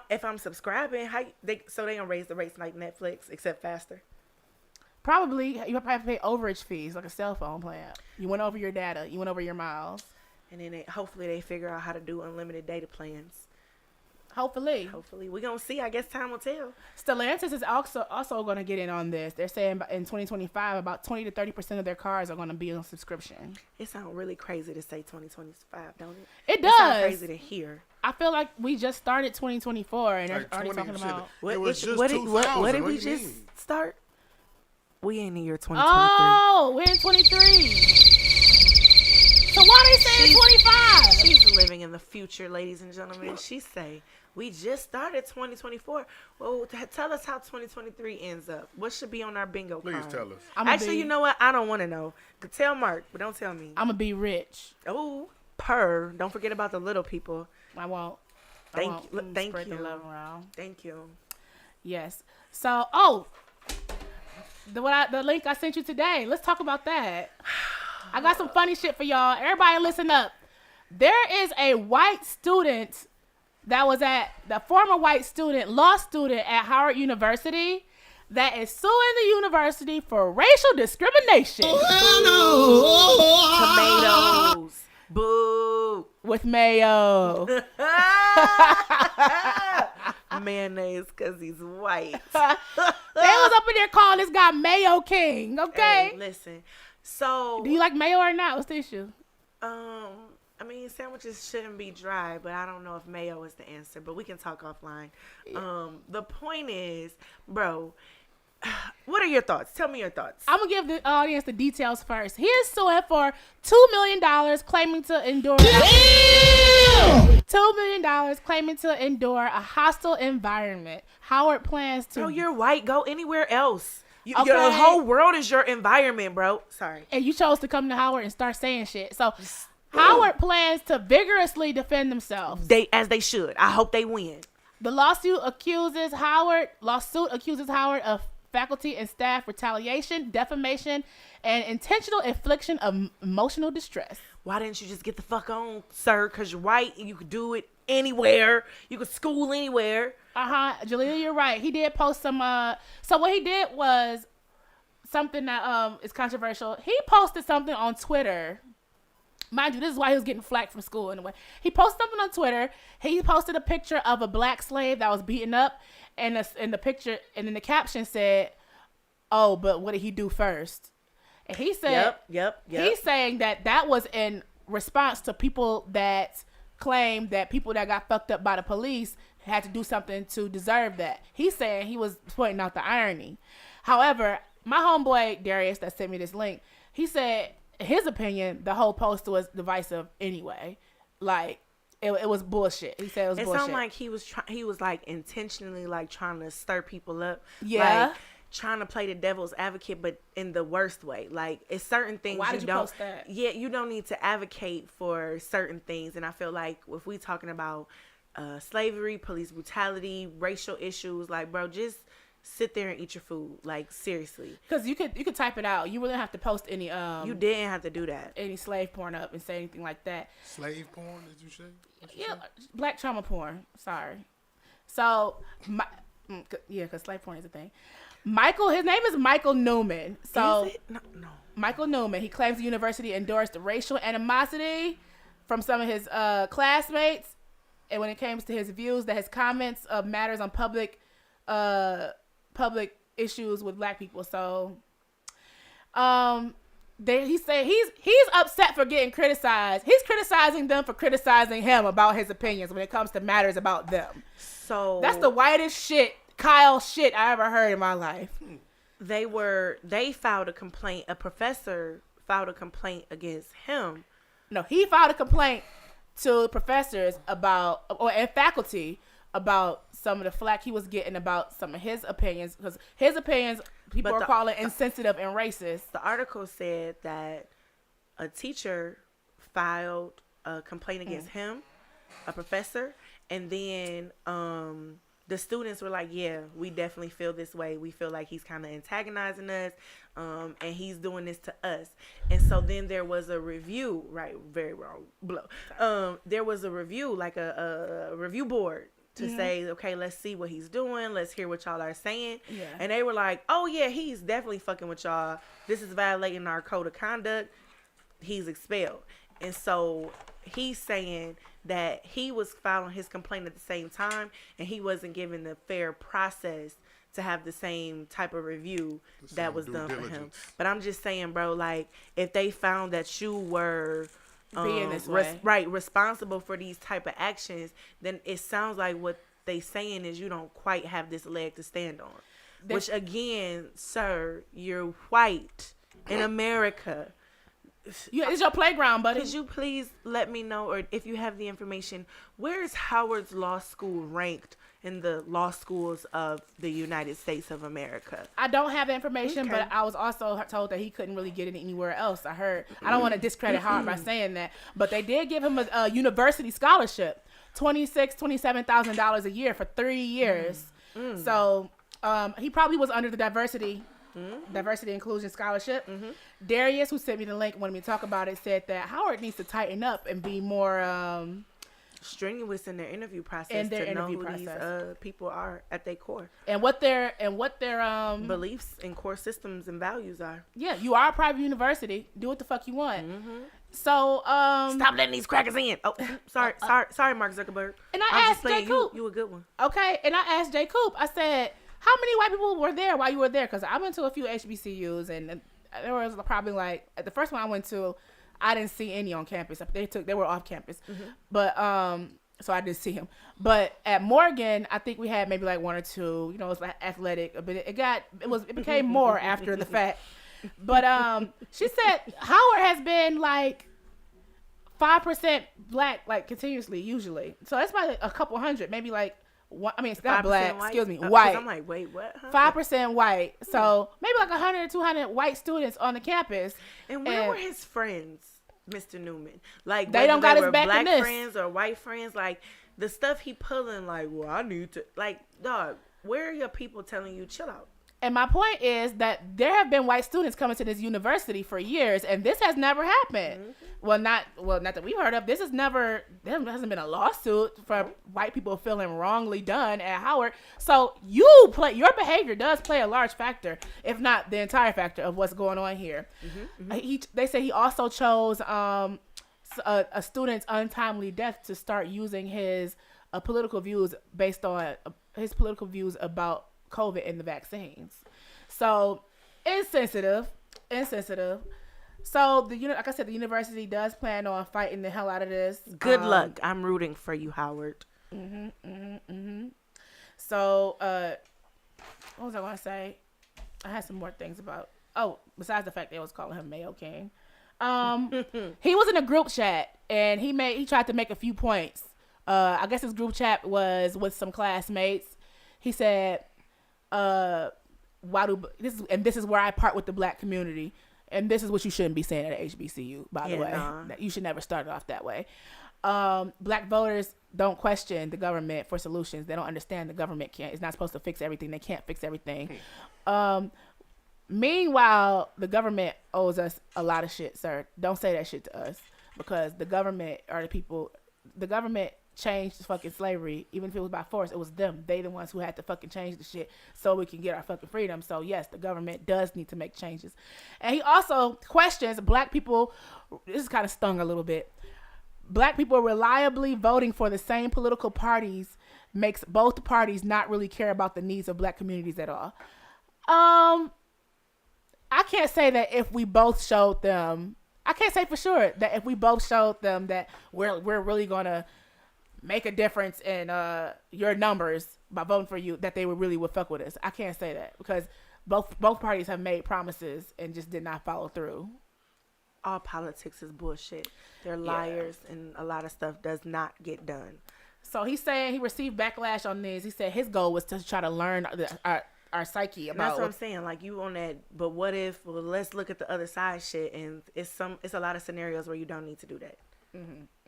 If I'm subscribing, they gonna raise the rates like Netflix, except faster. Probably you probably pay overage fees like a cell phone plan. You went over your data. You went over your miles. And then hopefully they figure out how to do unlimited data plans. Hopefully. We're gonna see. I guess time will tell. Stellantis is also going to get in on this. They're saying in 2025, about 20 to 30% of their cars are going to be on subscription. It sounds really crazy to say 2025, don't it? It It sounds does. crazy to hear. I feel like we just started 2024 and they're Like already 20 talking shit. about. It was just what 2000. did What we do you just mean? start? We ain't in year 2023. Oh, we're in 23. So why already saying 25. She's living in the future, ladies and gentlemen. She say, we just started 2024. Well, tell us how 2023 ends up. What should be on our bingo Please card? tell us. Actually, you know what? I don't want to know. Tell Mark, but don't tell me. I'm going to be rich. Oh, don't forget about the little people. I won't. Thank you. Spread the love around. Thank you. Yes. So, the link I sent you today. Let's talk about that. I got some funny shit for y'all. Everybody listen up. There is a white student that was the former white student, law student at Howard University that is suing the university for racial discrimination. Tomatoes. Boo. With mayo. Mayonnaise because he's white. They was up in there calling this guy Mayo King, okay? Hey, listen. So, do you like mayo or not? What's the issue? I mean, sandwiches shouldn't be dry, but I don't know if mayo is the answer, but we can talk offline. Yeah. The point is, bro, what are your thoughts? Tell me your thoughts. I'm going to give the audience the details first. He is suing for $2 million claiming to endure $2 million claiming to endure a hostile environment. Howard plans to... Bro, you're white. Go anywhere else. Okay. The whole world is your environment, bro. Sorry. And you chose to come to Howard and start saying shit. So Howard plans to vigorously defend themselves. As they should. I hope they win. The lawsuit accuses Howard of faculty and staff retaliation, defamation, and intentional infliction of emotional distress. Why didn't you just get the fuck on, sir? Because you're white and you could do it anywhere. You could school anywhere. Jalila, you're right. He did post some, so what he did was something that is controversial. He posted something on Twitter. Mind you, this is why he was getting flack from school anyway. He posted something on Twitter. He posted a picture of a black slave that was beaten up, and the picture, and then the caption said, "Oh, but what did he do first?" And he said, "Yep." He's saying that was in response to people that claimed that people that got fucked up by the police had to do something to deserve that. He's saying he was pointing out the irony. However, my homeboy Darius that sent me this link, he said, in his opinion, the whole post was divisive anyway. Like, it was bullshit. He said it was bullshit. It sounded like he was like intentionally like trying to stir people up. Yeah. Like, trying to play the devil's advocate, but in the worst way. Like, it's certain things. Why did you post that? Yeah, you don't need to advocate for certain things. And I feel like if we talking about slavery, police brutality, racial issues, like, bro, just sit there and eat your food. Like, seriously. Because you could type it out. You wouldn't have to post any you didn't have to do that. Any slave porn up and say anything like that. Slave porn, did you say? Yeah, black trauma porn. Sorry. So, because slave porn is a thing. His name is Michael Newman. So, is it? No. Michael Newman, he claims the university endorsed racial animosity from some of his classmates. And when it comes to his views, that his comments of matters on public issues with black people. So, he said he's upset for getting criticized. He's criticizing them for criticizing him about his opinions when it comes to matters about them. So that's the whitest shit, Kyle shit I ever heard in my life. They filed a complaint. A professor filed a complaint against him. No, he filed a complaint to professors and faculty about some of the flack he was getting about some of his opinions, because his opinions people are calling insensitive and racist. The article said that a teacher filed a complaint against him, a professor, and then the students were like, yeah, we definitely feel this way. We feel like he's kind of antagonizing us, and he's doing this to us. And so then there was a review, right? Very wrong, blow. There was a review, like a review board to say, okay, let's see what he's doing. Let's hear what y'all are saying. Yeah. And they were like, oh, yeah, he's definitely fucking with y'all. This is violating our code of conduct. He's expelled. And so he's saying that he was filing his complaint at the same time, and he wasn't given the fair process to have the same type of review that was done for him. But I'm just saying, bro, like, if they found that you were being this way, responsible for these type of actions, then it sounds like what they saying is you don't quite have this leg to stand on. Which, again, sir, you're white in America. It's your playground, buddy. Could you please let me know, or if you have the information, where is Howard's Law School ranked in the law schools of the United States of America? I don't have information, Okay. but I was also told that he couldn't really get it anywhere else. I heard. I don't want to discredit Howard by saying that, but they did give him a university scholarship, $27,000 a year for 3 years. So he probably was under the diversity inclusion scholarship. Darius, who sent me the link, wanted me to talk about it, said that Howard needs to tighten up and be more strenuous in their interview process to know who these people are at their core, and what their beliefs and core systems and values are. Yeah, you are a private university. Do what the fuck you want. So stop letting these crackers in. Oh, sorry, Mark Zuckerberg. And I asked Jay Coop. You a good one. Okay, and I asked Jay Coop. I said, how many white people were there while you were there? Because I went to a few HBCUs, and there was probably like at the first one I went to, I didn't see any on campus. They were off campus, but so I didn't see him. But at Morgan, I think we had maybe like one or two. You know, it was like athletic, but it became more after the fact. But she said Howard has been like 5% black, like continuously, usually. So that's probably a couple hundred, maybe like. It's not black. White? Excuse me, white. I'm like, wait, what? 5% white. So maybe like 100 or 200 white students on the campus. And where were his friends, Mr. Newman? Like they don't got his back black in this. friends or white friends. Like the stuff he pulling. Like, well, I need to. Like, dog, where are your people telling you chill out? And my point is that there have been white students coming to this university for years, and this has never happened. Well, not that we've heard of. There hasn't been a lawsuit for white people feeling wrongly done at Howard. So your behavior does play a large factor, if not the entire factor of what's going on here. They say he also chose a student's untimely death to start using his political views based on his political views about COVID and the vaccines. So insensitive. So like I said, the university does plan on fighting the hell out of this. Good luck. I'm rooting for you, Howard. So what was I going to say? I had some more things about. Oh, besides the fact they was calling him Mayo King, he was in a group chat and he tried to make a few points. I guess his group chat was with some classmates. He said, this is where I part with the black community, and this is what you shouldn't be saying at HBCU, by the way. That you should never start off that way. Black voters don't question the government for solutions. They don't understand the government is not supposed to fix everything. They can't fix everything. Meanwhile, the government owes us a lot of shit, sir. Don't say that shit to us, because the government are the people. The government changed fucking slavery. Even if it was by force, it was them. They the ones who had to fucking change the shit so we can get our fucking freedom. So yes, the government does need to make changes. And he also questions black people. This is kind of stung a little bit. Black people reliably voting for the same political parties makes both parties not really care about the needs of black communities at all. I can't say that if we both showed them, I can't say for sure that if we both showed them that we're really gonna make a difference in your numbers by voting for you, that they would fuck with us. I can't say that because both parties have made promises and just did not follow through. All politics is bullshit. They're liars, and a lot of stuff does not get done. So he's saying he received backlash on this. He said his goal was to try to learn our psyche about. That's what I'm saying. Like, you on that, but what if? Well, let's look at the other side shit, and it's a lot of scenarios where you don't need to do that.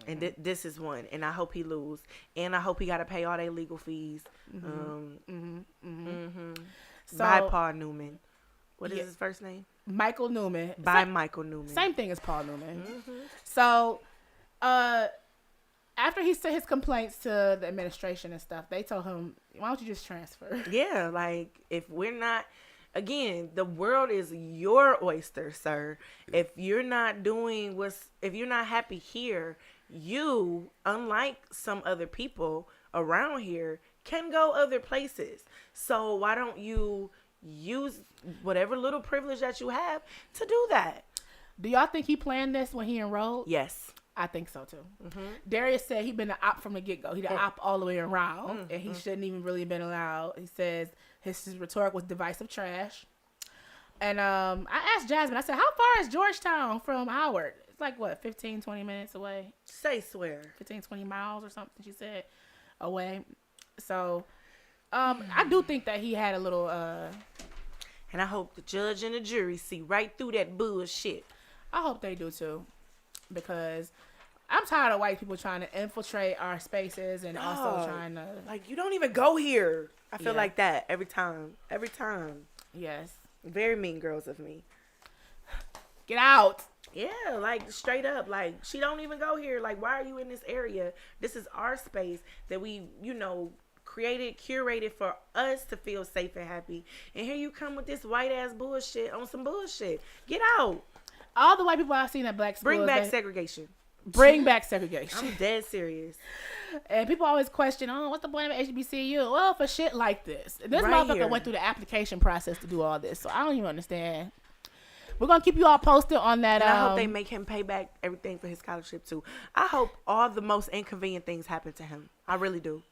And this is one, and I hope he lose, and I hope he got to pay all their legal fees. So, by Paul Newman. What is his first name? Michael Newman. Michael Newman. Same thing as Paul Newman. So, after he sent his complaints to the administration and stuff, they told him, "Why don't you just transfer?" Yeah, like, if we're not. Again, the world is your oyster, sir. If you're not if you're not happy here, you, unlike some other people around here, can go other places. So why don't you use whatever little privilege that you have to do that? Do y'all think he planned this when he enrolled? Yes. I think so too. Darius said he'd been an op from the get-go. He'd an op all the way around, and he shouldn't even really been allowed. He says his rhetoric was divisive trash. And I asked Jasmine, I said, how far is Georgetown from Howard? It's like, what, 15, 20 minutes away? Say swear. 15, 20 miles or something, she said, away. So, I do think that he had a little... And I hope the judge and the jury see right through that bullshit. I hope they do, too. Because I'm tired of white people trying to infiltrate our spaces and also trying to... Like, you don't even go here. I feel Yeah. like that every time. Every time. Yes. Very mean girls of me. Get out. Yeah, like, straight up. Like, she don't even go here. Like, why are you in this area? This is our space that we, you know, created, curated for us to feel safe and happy. And here you come with this white-ass bullshit on some bullshit. Get out. All the white people I've seen at black schools... Bring back segregation. Bring back segregation. I'm dead serious. And people always question, what's the point of HBCU? Well, for shit like this. This Right motherfucker here. went through the application process to do all this, so I don't even understand. We're going to keep you all posted on that. And I hope they make him pay back everything for his scholarship, too. I hope all the most inconvenient things happen to him. I really do.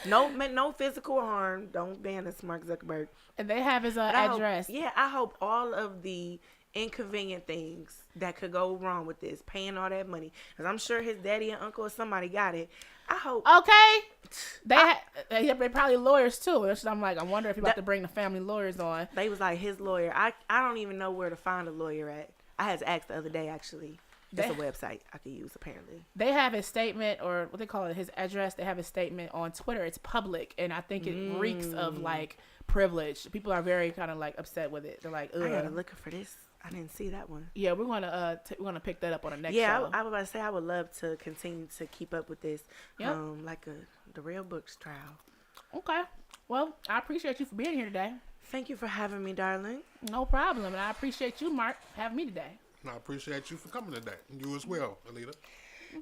No physical harm. Don't ban us, Mark Zuckerberg. And they have his But I address. hope, I hope all of the inconvenient things that could go wrong with this, paying all that money, because I'm sure his daddy and uncle or somebody got it. I hope. Okay. They probably lawyers too. Which I'm like, I wonder if you're about to bring the family lawyers on. They was like his lawyer. I don't even know where to find a lawyer at. I had to ask the other day, actually. There's a website I could use, apparently. They have his statement, or what they call it, his address. They have his statement on Twitter. It's public, and I think it reeks of like privilege. People are very kind of like upset with it. They're like, ugh. I gotta look for this. I didn't see that one. Yeah, we're gonna pick that up on the next Yeah, show. I was about to say I would love to continue to keep up with this. Yep. Like the Real Books trial. Okay. Well, I appreciate you for being here today. Thank you for having me, darling. No problem. And I appreciate you, Mark, having me today. And I appreciate you for coming today. You as well, Alita.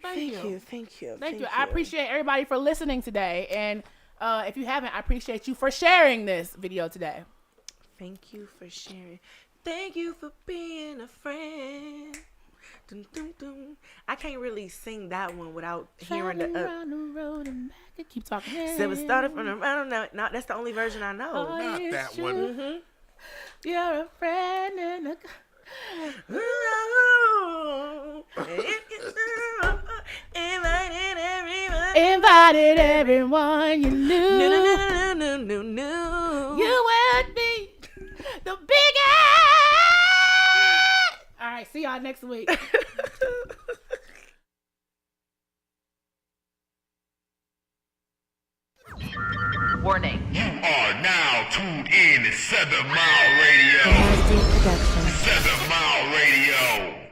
Thank you. Thank you. Thank you. I appreciate everybody for listening today. And if you haven't, I appreciate you for sharing this video today. Thank you for sharing. Thank you for being a friend. Dun, dun, dun. I can't really sing that one without hearing the Around the road and back and keep talking. So it started from the, I don't know. No, that's the only version I know. Oh, Not it's that true. one. Mm-hmm. You're a friend and a... Invited everyone you knew. No. You would be the biggest. All right, see y'all next week. Warning. You are now tuned in to 7 Mile Radio. 7 Mile Radio.